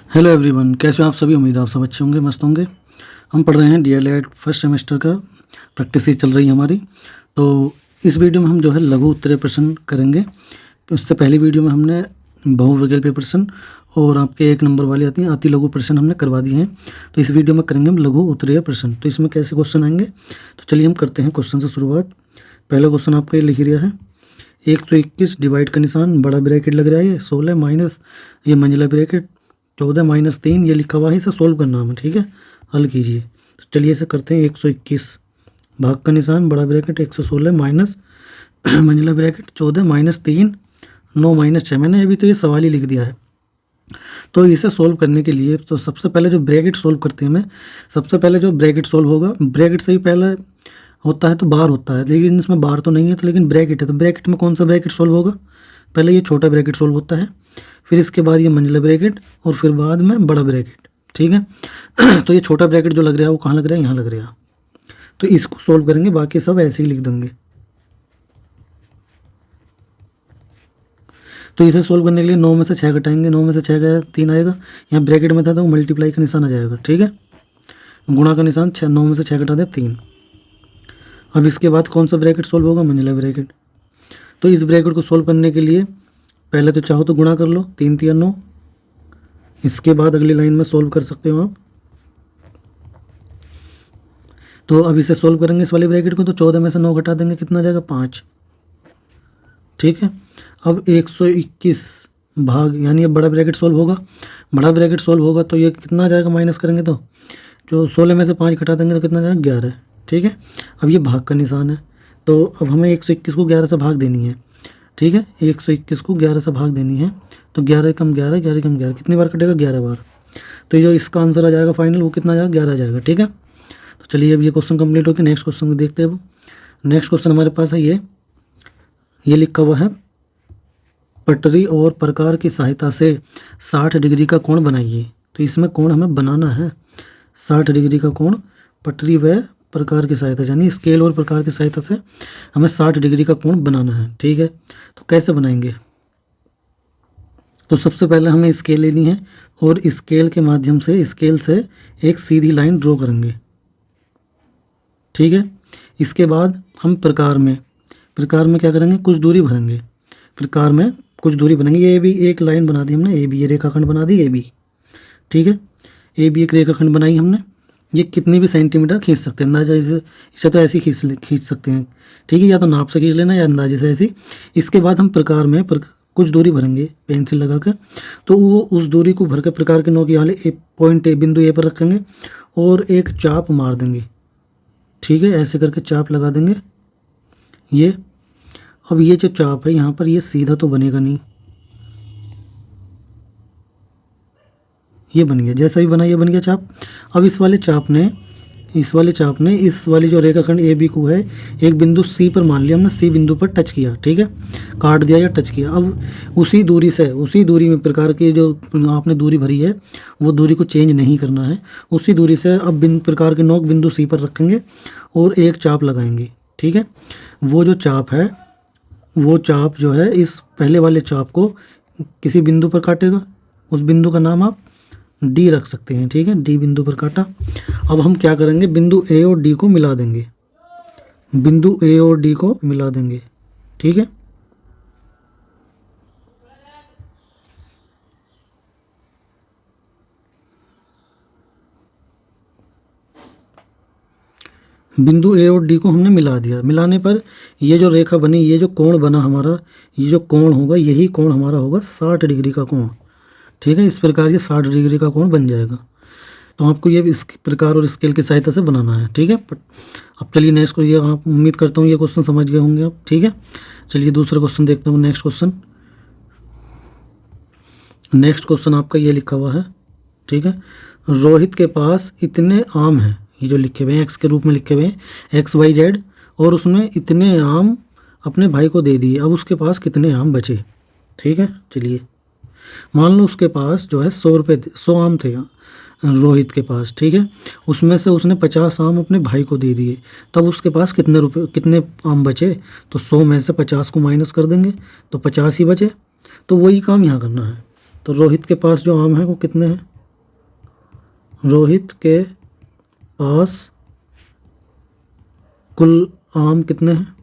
Hello everyone, कैसे हो आप सभी। उम्मीद है आप सब अच्छे होंगे, मस्त होंगे। हम पढ़ रहे हैं डीएलएड फर्स्ट सेमेस्टर का प्रैक्टिस चल रही है हमारी। तो इस वीडियो में हम जो है लघु उत्तरीय प्रश्न करेंगे। उससे पहली वीडियो में हमने बहुविकल्पीय प्रश्न और आपके 1 नंबर वाली आती हैं अति लघु प्रश्न हमने करवा दिए हैं। तो इस वीडियो में करेंगे हम लघु उत्तरीय प्रश्न। तो इसमें कैसे क्वेश्चन आएंगे, तो चलिए हम करते हैं क्वेश्चन से शुरुआत। पहला क्वेश्चन आपका ये लिख दिया है 121 डिवाइड का निशान, बड़ा ब्रैकेट लग रहा है, ये 16 माइनस ये मंझला ब्रैकेट 14 माइनस 3 ये लिखा हुआ है। इसे सोल्व करना हमें, ठीक है, हल कीजिए। तो चलिए इसे करते हैं। 121 भाग का निशान, बड़ा ब्रैकेट 116 माइनस मंझला ब्रैकेट 14 माइनस 3 9 माइनस 6। मैंने अभी तो ये सवाल ही लिख दिया है। तो इसे सोल्व करने के लिए तो सबसे पहले जो ब्रैकेट सोल्व करते हैं हमें, सबसे पहले जो ब्रैकेट सोल्व होगा, ब्रैकेट से ही पहले होता है तो बार होता है, लेकिन इसमें बार तो नहीं है, तो लेकिन ब्रैकेट है। तो ब्रैकेट में कौन सा ब्रैकेट सोल्व होगा, पहले ये छोटा ब्रैकेट सोल्व होता है, फिर इसके बाद ये मंझला ब्रैकेट और फिर बाद में बड़ा ब्रैकेट, ठीक है। तो ये छोटा ब्रैकेट जो लग रहा है वो कहाँ लग रहा है, यहाँ लग रहा है। तो इसको सोल्व करेंगे, बाकी सब ऐसे ही लिख देंगे। तो इसे सोल्व करने के लिए 9 में से 6 घटाएंगे, 9 में से 6 गया 3 आएगा, यहाँ ब्रैकेट में था तो मल्टीप्लाई का निशान आ जाएगा, ठीक है। गुणा का निशान 9 में से 6 घटा दे 3। अब इसके बाद कौन सा ब्रैकेट सोल्व होगा, मंझला ब्रैकेट। तो इस ब्रैकेट को सोल्व करने के लिए पहले तो चाहो तो गुणा कर लो, 3 3 9। इसके बाद अगली लाइन में सोल्व कर सकते हो आप। तो अब इसे सोल्व करेंगे इस वाले ब्रैकेट को, तो 14 में से 9 घटा देंगे, कितना आ जाएगा 5, ठीक है। अब 121 भाग, यानी अब बड़ा ब्रैकेट सोल्व होगा। बड़ा ब्रैकेट सोल्व होगा तो ये कितना आ जाएगा, माइनस करेंगे तो जो 16 में से 5 घटा देंगे तो कितना आ जाएगा 11, ठीक है। अब ये भाग का निशान है, तो अब हमें 121 को 11 से भाग देनी है, ठीक है। 121 को 11 से भाग देनी है, तो 11 कम 11, 11 कम 11 कितनी बार कटेगा, 11 बार। तो ये जो इसका आंसर आ जाएगा फाइनल, वो कितना आ जाएगा, 11 आ जाएगा, ठीक है। तो चलिए अब ये क्वेश्चन कंप्लीट हो गया। नेक्स्ट क्वेश्चन को देखते हैं। अब नेक्स्ट क्वेश्चन हमारे पास है ये लिखा हुआ है, पटरी और प्रकार की सहायता से 60 डिग्री का कोण बनाइए। तो इसमें कोण हमें बनाना है 60 डिग्री का कोण, पटरी व प्रकार की सहायता, यानी स्केल और प्रकार की सहायता से हमें 60 डिग्री का कोण बनाना है, ठीक है। तो कैसे बनाएंगे, तो सबसे पहले हमें स्केल लेनी है और स्केल के माध्यम से, स्केल से एक सीधी लाइन ड्रॉ करेंगे, ठीक है। इसके बाद हम प्रकार में क्या करेंगे, कुछ दूरी भरेंगे। प्रकार में कुछ दूरी बनेंगे, ये भी एक लाइन बना दी हमने, ए बी, ये रेखाखंड बना दी ए बी, ठीक है। ए बी एक रेखाखंड बनाई हमने। ये कितनी भी सेंटीमीटर खींच सकते हैं, अंदाजा इसे तो ऐसे ही खींच सकते हैं, ठीक है, या तो नाप से खींच लेना या अंदाजे से ऐसी। इसके बाद हम प्रकार में कुछ दूरी भरेंगे पेंसिल लगा कर। तो वो उस दूरी को भर के प्रकार के नोक यहाँ पॉइंट ए, बिंदु ए पर रखेंगे और एक चाप मार देंगे, ठीक है। ऐसे करके चाप लगा देंगे ये। अब ये जो चाप है यहाँ पर, ये सीधा तो बनेगा नहीं, ये बन गया, जैसा ही बना ये बन गया चाप। अब इस वाले चाप ने इस वाली जो रेखाखंड ए बी को है, एक बिंदु सी पर मान लिया हमने, सी बिंदु पर टच किया, ठीक है, काट दिया या टच किया। अब उसी दूरी में प्रकार की जो आपने दूरी भरी है, वो दूरी को चेंज नहीं करना है। उसी दूरी से अब प्रकार के नोक बिंदु सी पर रखेंगे और एक चाप लगाएंगे, ठीक है। वो जो चाप है, वो चाप जो है इस पहले वाले चाप को किसी बिंदु पर काटेगा, उस बिंदु का नाम आप डी रख सकते हैं, ठीक है। डी बिंदु पर काटा। अब हम क्या करेंगे, बिंदु ए और डी को मिला देंगे, बिंदु ए और डी को मिला देंगे, ठीक है। बिंदु ए और डी को हमने मिला दिया। मिलाने पर ये जो रेखा बनी, ये जो कोण बना हमारा, ये जो कोण होगा, यही कोण हमारा होगा 60 डिग्री का कोण, ठीक है। इस प्रकार ये 60 डिग्री का कोण बन जाएगा। तो आपको ये इस प्रकार और स्केल की सहायता से बनाना है, ठीक है। अब चलिए नेक्स्ट को, ये आप उम्मीद करता हूँ ये क्वेश्चन समझ गए होंगे आप, ठीक है। चलिए दूसरा क्वेश्चन देखते हैं। नेक्स्ट क्वेश्चन आपका ये लिखा हुआ है, ठीक है। रोहित के पास इतने आम हैं, ये जो लिखे हुए हैं एक्स के रूप में लिखे हुए हैं, एक्स वाई जेड, और उसने इतने आम अपने भाई को दे दिए। अब उसके पास कितने आम बचे, ठीक है। चलिए मान लो उसके पास जो है 100 आम थे रोहित के पास, ठीक है। उसमें से उसने 50 आम अपने भाई को दे दिए, तब उसके पास कितने आम बचे, तो 100 में से 50 को माइनस कर देंगे तो 50 ही बचे। तो वही काम यहाँ करना है। तो रोहित के पास जो आम है वो कितने हैं, रोहित के पास कुल आम कितने हैं,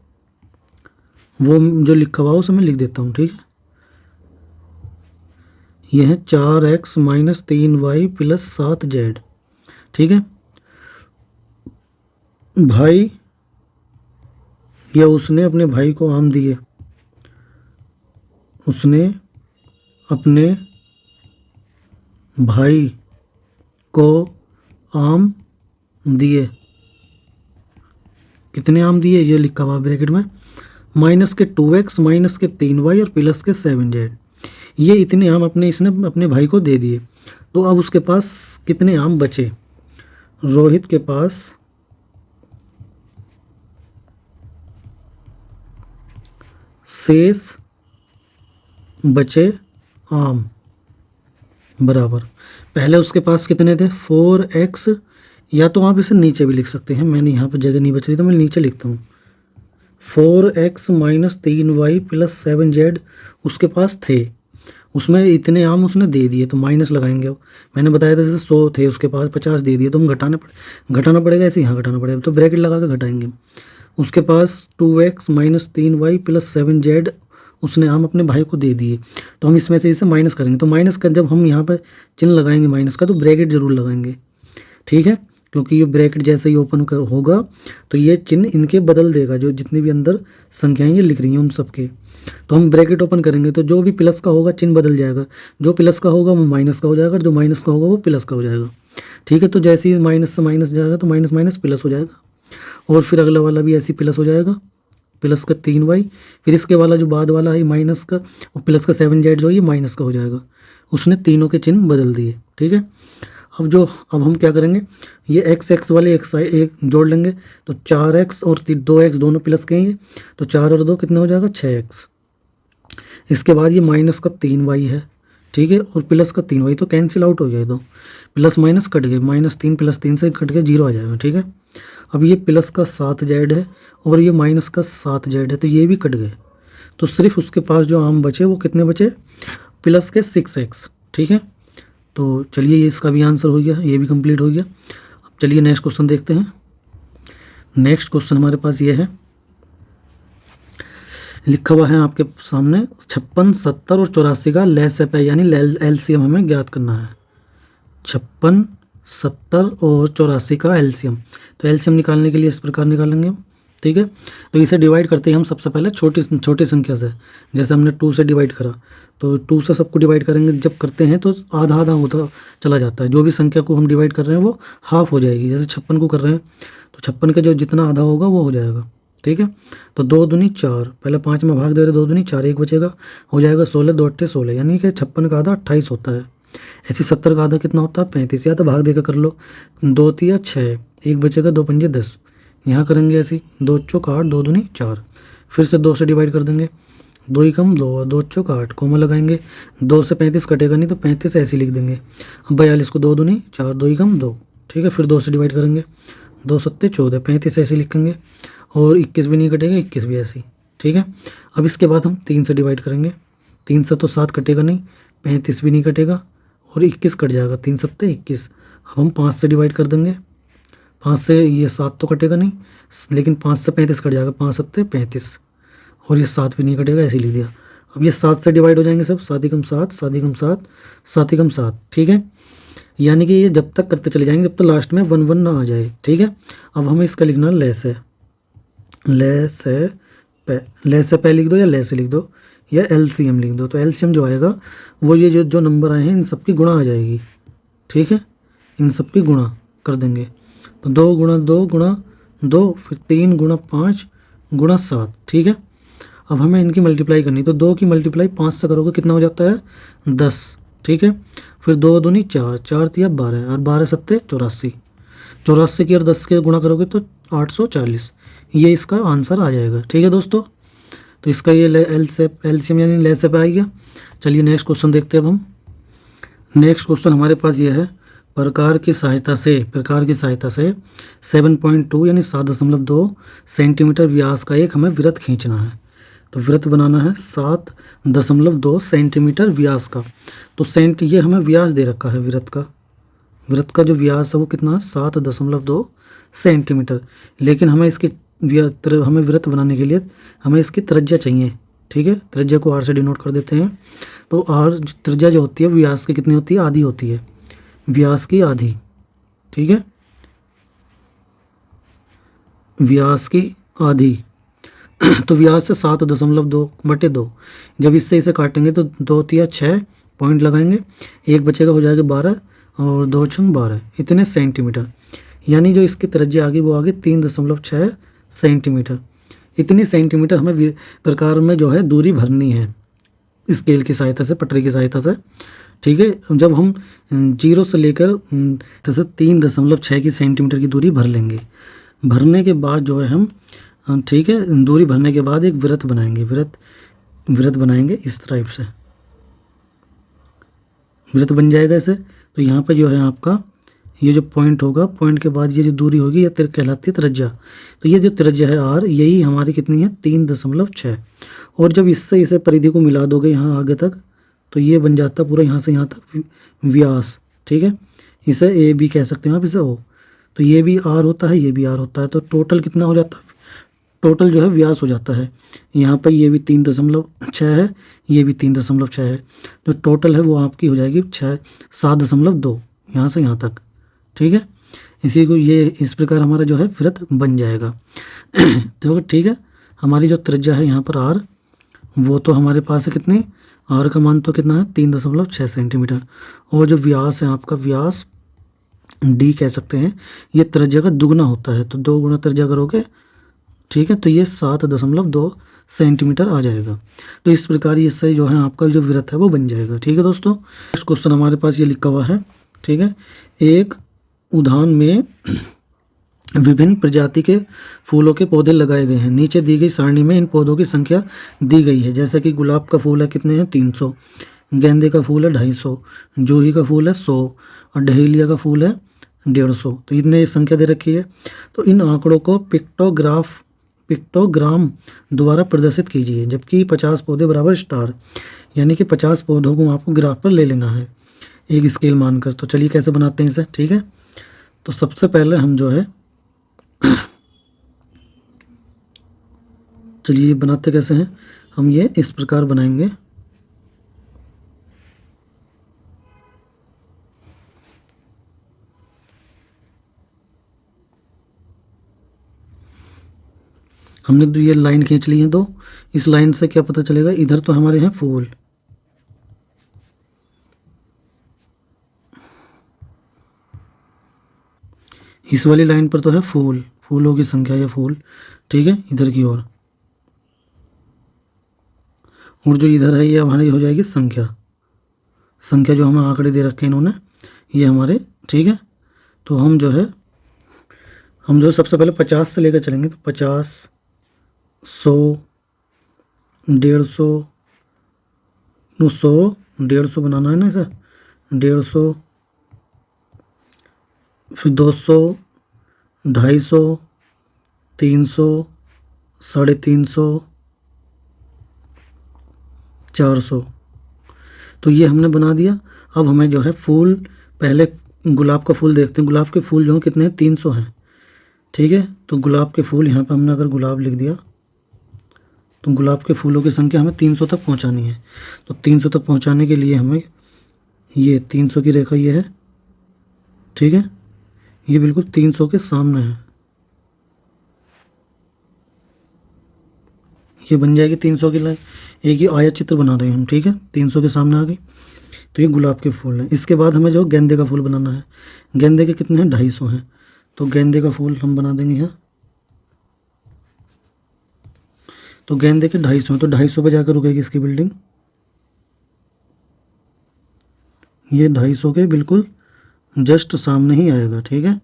वो जो लिखा हुआ है उसे मैं लिख देता हूँ, ठीक है। ये है 4x minus 3y plus 7z, ठीक है। भाई या उसने अपने भाई को आम दिए, उसने अपने भाई को आम दिए, कितने आम दिए ये लिखा हुआ ब्रैकेट में, माइनस के 2x माइनस के 3y और प्लस के 7z। ये इतने आम इसने अपने भाई को दे दिए। तो अब उसके पास कितने आम बचे, रोहित के पास शेष बचे आम बराबर, पहले उसके पास कितने थे 4x, या तो आप इसे नीचे भी लिख सकते हैं, मैंने यहाँ पर जगह नहीं बच रही तो मैं नीचे लिखता हूँ 4x minus 3y plus 7z उसके पास थे, उसमें इतने आम उसने दे दिए तो माइनस लगाएंगे। अब मैंने बताया था जैसे 100 थे उसके पास 50 दे दिए तो हम घटाना पड़ेगा, ऐसे यहाँ घटाना पड़ेगा तो ब्रैकेट लगा कर घटाएंगे। उसके पास 2x minus 3y plus 7z उसने आम अपने भाई को दे दिए, तो हम इसमें से इसे माइनस करेंगे। तो माइनस का जब हम यहाँ पर चिन्ह लगाएंगे माइनस का तो ब्रैकेट जरूर लगाएंगे, ठीक है, क्योंकि ये ब्रैकेट जैसे ही ओपन होगा तो ये चिन्ह इनके बदल देगा, जो जितनी भी अंदर संख्याएं ये लिख रही हैं उन सबके। तो हम ब्रैकेट ओपन करेंगे तो जो भी प्लस का होगा चिन्ह बदल जाएगा, जो प्लस का होगा वो माइनस का हो जाएगा, जो माइनस का होगा वो प्लस का हो जाएगा, ठीक है। तो जैसे ही माइनस से माइनस जाएगा तो माइनस माइनस प्लस हो जाएगा, और फिर अगला वाला भी ऐसे प्लस हो जाएगा, प्लस का 3y, फिर इसके वाला जो बाद वाला है माइनस का, और प्लस का 7z जो है ये माइनस का हो जाएगा। उसने तीनों के चिन्ह बदल दिए, ठीक है। अब हम क्या करेंगे, ये x वाले एक जोड़ लेंगे तो 4x और 2x दोनों प्लस के हैं, तो 4 और 2 कितना हो जाएगा 6x। इसके बाद ये माइनस का 3y है, ठीक है, और प्लस का 3y, तो कैंसिल आउट हो गया, तो प्लस माइनस कट गए, -3 + 3 से कट के 0 आ जाएगा, ठीक है। अब ये प्लस का 7z है और ये माइनस का 7z है, तो ये भी कट गए, तो सिर्फ उसके पास जो आम बचे वो कितने बचे, प्लस के 6x, ठीक है। तो चलिए ये इसका भी आंसर हो गया, ये भी कंप्लीट हो गया। अब चलिए नेक्स्ट क्वेश्चन देखते हैं। नेक्स्ट क्वेश्चन हमारे पास ये है, लिखा हुआ है आपके सामने 56, 70 और 84 का लैसप है, यानी एलसीएम हमें ज्ञात करना है। 56, 70 और 84 का एलसीएम, तो एलसीएम निकालने के लिए इस प्रकार निकालेंगे हम, ठीक है। तो इसे डिवाइड करते हैं हम सबसे पहले छोटी संख्या से, जैसे हमने 2 से डिवाइड करा तो 2 से सबको डिवाइड करेंगे, जब करते हैं तो आधा आधा होता चला जाता है, जो भी संख्या को हम डिवाइड कर रहे हैं वो हाफ हो जाएगी। जैसे 56 को कर रहे हैं तो 56 का जो जितना आधा होगा वो हो जाएगा, ठीक है। तो 2 दूनी 4, पहले 5 में भाग दे रहे, 2 दूनी 4, 1 बचेगा, हो जाएगा 16, 2 8 16, यानी कि 56 का आधा 28 होता है। ऐसे 70 का आधा कितना होता है 35, या तो भाग देकर कर लो, 2 3 6, 1 बचेगा, 2 5 10, यहाँ करेंगे ऐसे 2 चौक 8, 2 दूनी 4, फिर से 2 से डिवाइड कर देंगे, 2 ही कम 2, 2 चौक 8, कोमा लगाएंगे, 2 से 35 कटेगा नहीं तो 35 ऐसे लिख देंगे। अब 42 को 2 दूनी 4, 2 ही कम 2, ठीक है, फिर 2 से डिवाइड करेंगे, 2 सत्ते 14, 35 ऐसे लिखेंगे, और 21 भी नहीं कटेगा, 21 भी ऐसे ही, ठीक है। अब इसके बाद हम 3 से डिवाइड करेंगे, 3 से तो 7 कटेगा नहीं, 35 भी नहीं कटेगा, और 21 कट जाएगा, 3 सत्ते 21। अब हम 5 से डिवाइड कर देंगे, 5 से ये 7 तो कटेगा नहीं, लेकिन 5 से 35 कट जाएगा, 5 सत्ते 35, और ये 7 भी नहीं कटेगा, ऐसे लिख दिया। अब ये 7 से डिवाइड हो जाएंगे सब, 7 ही कम 7, 7 ही कम 7, 7 ही कम 7, ठीक है। यानी कि ये जब तक करते चले जाएंगे जब तक लास्ट में 1 1 ना आ जाए, ठीक है। अब हमें इसका लिखना लेस है, लेस पे लिख दो या लेस लिख दो या एलसीएम लिख दो, तो एलसीएम जो आएगा वो ये जो नंबर आए हैं इन सब की गुणा आ जाएगी, ठीक है, इन सब की गुणा कर देंगे। तो 2 गुणा 2 गुणा 2, फिर 3 गुणा 5 गुणा 7, ठीक है। अब हमें इनकी मल्टीप्लाई करनी, तो 2 की मल्टीप्लाई 5 से करोगे कितना हो जाता है 10, ठीक है। फिर 2 दूनी 4, 4 तिया 12, और 12 सत्ते 84, 84 की और 10 के गुणा करोगे तो 840, ये इसका आंसर आ जाएगा, ठीक है दोस्तों। तो इसका ये एलसीएम यानी लेसप आ गया। चलिए नेक्स्ट क्वेश्चन देखते हैं अब हम। नेक्स्ट क्वेश्चन हमारे पास ये है, प्रकार की सहायता से 7.2 यानी 7.2 सेंटीमीटर व्यास का एक हमें वृत्त खींचना है। तो वृत्त बनाना है 7.2 सेंटीमीटर व्यास का। तो ये हमें व्यास दे रखा है, वृत्त का वृत्त का जो व्यास है वो कितना है 7.2 सेंटीमीटर। लेकिन हमें इसके हमें वृत्त बनाने के लिए हमें इसकी त्रिज्या चाहिए। ठीक है, त्रिज्या को आर से डिनोट कर देते हैं। तो आर त्रिज्या जो होती है व्यास की कितनी होती है, आधी होती है, व्यास की आधी। ठीक है, व्यास की आधी। तो व्यास से 7.2/2, जब इससे इसे काटेंगे तो 2 तिया 6 पॉइंट लगाएंगे, एक बचेगा, हो जाएगा 12 और 2 छंग 12, इतने सेंटीमीटर। यानी जो इसकी त्रिज्या आ गई वो आ गई 3.6 सेंटीमीटर। इतनी सेंटीमीटर हमें प्रकार में जो है दूरी भरनी है स्केल की सहायता से, पटरी की सहायता से। ठीक है, जब हम 0 से लेकर 3.6 की सेंटीमीटर की दूरी भर लेंगे, भरने के बाद जो है हम ठीक है, दूरी भरने के बाद एक वृत्त बनाएंगे, वृत्त बनाएंगे इस टाइप से, वृत्त बन जाएगा ऐसे। तो यहाँ पर जो है आपका ये जो पॉइंट होगा, पॉइंट के बाद ये जो दूरी होगी ये कहलाती है त्रिज्या। तो ये जो त्रिज्या है आर, यही हमारी कितनी है 3.6। और जब इससे इसे परिधि को मिला दोगे यहाँ आगे तक, तो ये बन जाता पूरा यहाँ से यहाँ तक व्यास। ठीक है, इसे ए बी कह सकते हैं आप, इसे ओ। तो ये भी आर होता है, ये भी आर होता है। तो टोटल कितना हो जाता है, टोटल जो है व्यास हो जाता है। यहाँ पर ये भी 3.6 है, ये भी 3.6 है। जो टोटल है वो आपकी हो जाएगी 7.2 यहाँ से यहाँ तक। ठीक है, इसी को ये इस प्रकार हमारा जो है वृत्त बन जाएगा। तो ठीक है, हमारी जो त्रिज्या है यहाँ पर आर, वो तो हमारे पास है कितनी, आर का मान तो कितना है 3.6 सेंटीमीटर। और जो व्यास है आपका, व्यास डी कह सकते हैं, ये त्रिज्या का दुगना होता है। तो 2 गुना त्रिज्या करोगे, ठीक है, तो ये 7.2 सेंटीमीटर आ जाएगा। तो इस प्रकार इससे जो है आपका जो वृत्त है वो बन जाएगा। ठीक है दोस्तों, नेक्स्ट क्वेश्चन हमारे पास ये लिखा हुआ है। ठीक है, एक उद्यान में विभिन्न प्रजाति के फूलों के पौधे लगाए गए हैं। नीचे दी गई सारणी में इन पौधों की संख्या दी गई है। जैसे कि गुलाब का फूल है कितने हैं 300, गेंदे का फूल है 250, जूही का फूल है 100 और डहेलिया का फूल है 150। तो इतने संख्या दे रखी है। तो इन आंकड़ों को पिक्टोग्राम द्वारा प्रदर्शित कीजिए। जबकि 50 पौधे बराबर स्टार, यानी कि 50 पौधों को आपको ग्राफ पर ले लेना है एक स्केल मानकर। तो चलिए कैसे बनाते हैं इसे। ठीक है, तो सबसे पहले हम जो है चलिए बनाते कैसे हैं, हम ये इस प्रकार बनाएंगे। हमने तो ये लाइन खींच ली है दो। इस लाइन से क्या पता चलेगा, इधर तो हमारे हैं फूल, इस वाली लाइन पर तो है फूल, फूलों की संख्या या फूल। ठीक है, इधर की ओर, और जो इधर है ये हमारी हो जाएगी संख्या। संख्या जो हमें आंकड़े दे रखे हैं इन्होंने, ये हमारे। ठीक है, तो हम जो सबसे पहले 50 से लेकर चलेंगे। तो 50, 100, 150, 100, 150 बनाना है ना इसे, 150, फिर 200, 250, 300, 350, 400। तो ये हमने बना दिया। अब हमें जो है फूल, पहले गुलाब का फूल देखते हैं। गुलाब के फूल जो हैं कितने हैं 300 हैं। ठीक है, तो गुलाब के फूल यहाँ पे हमने अगर गुलाब लिख दिया, तो गुलाब के फूलों की संख्या हमें 300 तक पहुँचानी है। तो 300 तक पहुँचाने के लिए हमें ये 300 की रेखा ये है। ठीक है, ये बिल्कुल 300 के सामने है, ये बन जाएगी 300 की लाइन। एक ही आयत चित्र बना रहे हैं हम। ठीक है, 300 के सामने आ गई। तो ये गुलाब के फूल हैं। इसके बाद हमें जो गेंदे का फूल बनाना है। गेंदे के कितने हैं 250 हैं। तो गेंदे का फूल हम बना देंगे यहाँ। तो गेंदे के 250 हैं, तो 250 पे जाकर रुकेगी इसकी बिल्डिंग। ये 250 के बिल्कुल जस्ट सामने ही आएगा। ठीक है,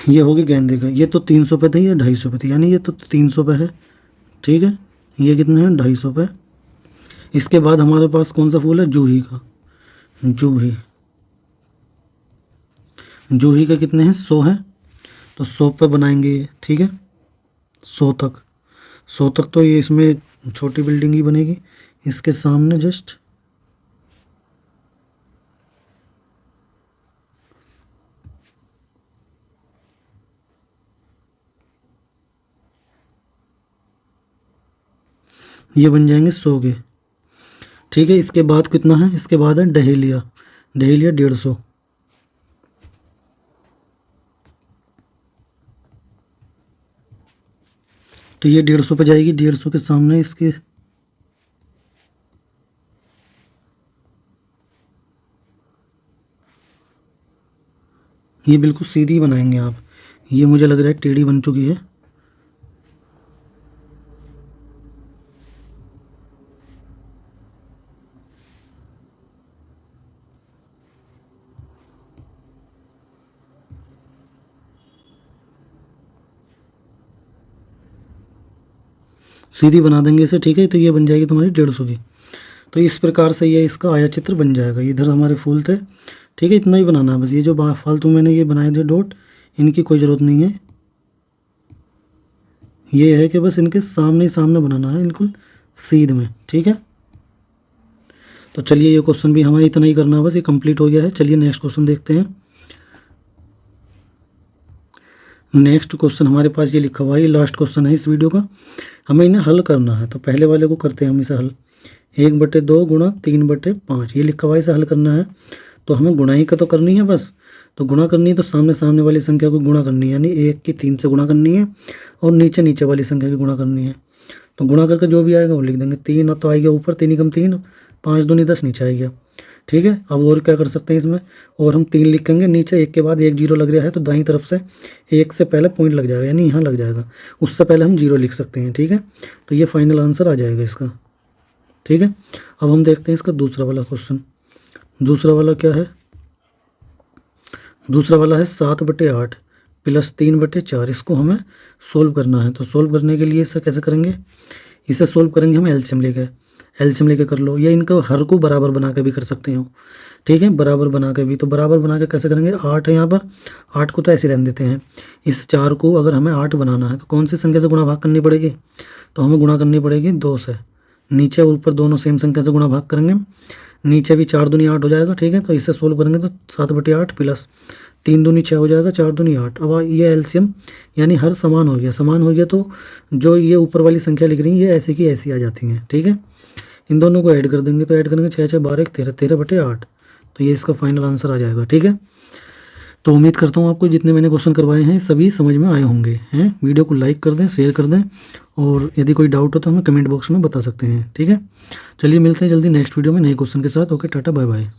ये होगी गेंदे का। ये तो 300 पे थे, ये 250 पे थे, यानी ये तो 300 पे है। ठीक है, ये कितने हैं 250 पे। इसके बाद हमारे पास कौन सा फूल है, जूही का। जूही का कितने हैं 100 हैं। तो 100 पे बनाएंगे। ठीक है, 100 तक तो ये इसमें छोटी बिल्डिंग ही बनेगी इसके सामने जस्ट। ये बन जाएंगे 100 के। ठीक है, इसके बाद कितना है, इसके बाद है डहेलिया। डहेलिया 150। तो ये 150 पे जाएगी। 150 के सामने इसके ये बिल्कुल सीधी बनाएंगे आप। ये मुझे लग रहा है टेढ़ी बन चुकी है। सीधी बना देंगे इसे। ठीक है, तो ये बन जाएगी तुम्हारी 150 की। तो इस प्रकार से ये इसका आया चित्र बन जाएगा। इधर हमारे फूल थे। ठीक है, इतना ही बनाना है बस। ये जो फालतू मैंने ये बनाए थे डॉट, इनकी कोई ज़रूरत नहीं है। ये है कि बस इनके सामने ही सामने बनाना है, बिल्कुल सीध में। ठीक है, तो चलिए ये क्वेश्चन भी हमारा इतना ही करना है बस, ये कंप्लीट हो गया है। चलिए नेक्स्ट क्वेश्चन देखते हैं। नेक्स्ट क्वेश्चन हमारे पास ये लिखा हुआ है, ये लास्ट क्वेश्चन है इस वीडियो का। हमें इन्हें हल करना है। तो पहले वाले को करते हैं हम इसे हल। 1/2 गुणा 3/5 ये लिखा हुआ है, इसे हल करना है। तो हमें गुणाई का तो करनी है बस। तो गुणा करनी है तो सामने सामने वाली संख्या को गुणा करनी है, यानी 1 की 3 से गुणा करनी है और नीचे नीचे वाली संख्या की गुणा करनी है। तो गुणा करके जो भी आएगा वो लिख देंगे। 3 तो आएगा ऊपर, 3 × 3 5 दूनी 10 नीचे आएगा। ठीक है, अब और क्या कर सकते हैं इसमें, और हम 3 लिखेंगे नीचे। 1 के बाद 1 0 लग रहा है तो दाईं तरफ से 1 से पहले पॉइंट लग जाएगा, यानी यहाँ लग जाएगा। उससे पहले हम 0 लिख सकते हैं। ठीक है, तो ये फाइनल आंसर आ जाएगा इसका। ठीक है, अब हम देखते हैं इसका दूसरा वाला क्वेश्चन। दूसरा वाला क्या है, दूसरा वाला है 7/8 प्लस 3/4। इसको हमें सोल्व करना है। तो सोल्व करने के लिए इसे कैसे करेंगे, इसे सोल्व करेंगे हम एलसीएम लेके। एलसीएम लेके कर लो, या इनको हर को बराबर बना के भी कर सकते हो। ठीक है, बराबर बना के भी। तो बराबर बना के कैसे करेंगे, 8 है यहाँ पर, 8 को तो ऐसे रहने देते हैं। इस 4 को अगर हमें 8 बनाना है तो कौन सी संख्या से गुणा भाग करनी पड़ेगी, तो हमें गुणा करनी पड़ेगी 2 से। नीचे और ऊपर दोनों सेम संख्या से गुणा भाग करेंगे। नीचे भी 4 दूनी 8 हो जाएगा। ठीक है, तो इससे सोल्व करेंगे तो 7/8 प्लस 3 दूनी 6 हो जाएगा, 4 दूनी 8। अब ये एलसीएम यानी हर समान हो गया। समान हो गया तो जो ये ऊपर वाली संख्या लिख रही है ये ऐसी की ऐसी आ जाती हैं। ठीक है, इन दोनों को ऐड कर देंगे। तो ऐड करेंगे 6 6 12 13 13/8। तो ये इसका फाइनल आंसर आ जाएगा। ठीक है, तो उम्मीद करता हूँ आपको जितने मैंने क्वेश्चन करवाए हैं सभी समझ में आए होंगे हैं। वीडियो को लाइक कर दें, शेयर कर दें, और यदि कोई डाउट हो तो हमें कमेंट बॉक्स में बता सकते हैं। ठीक है, चलिए मिलते हैं जल्दी नेक्स्ट वीडियो में नए क्वेश्चन के साथ। ओके, टाटा बाय बाय।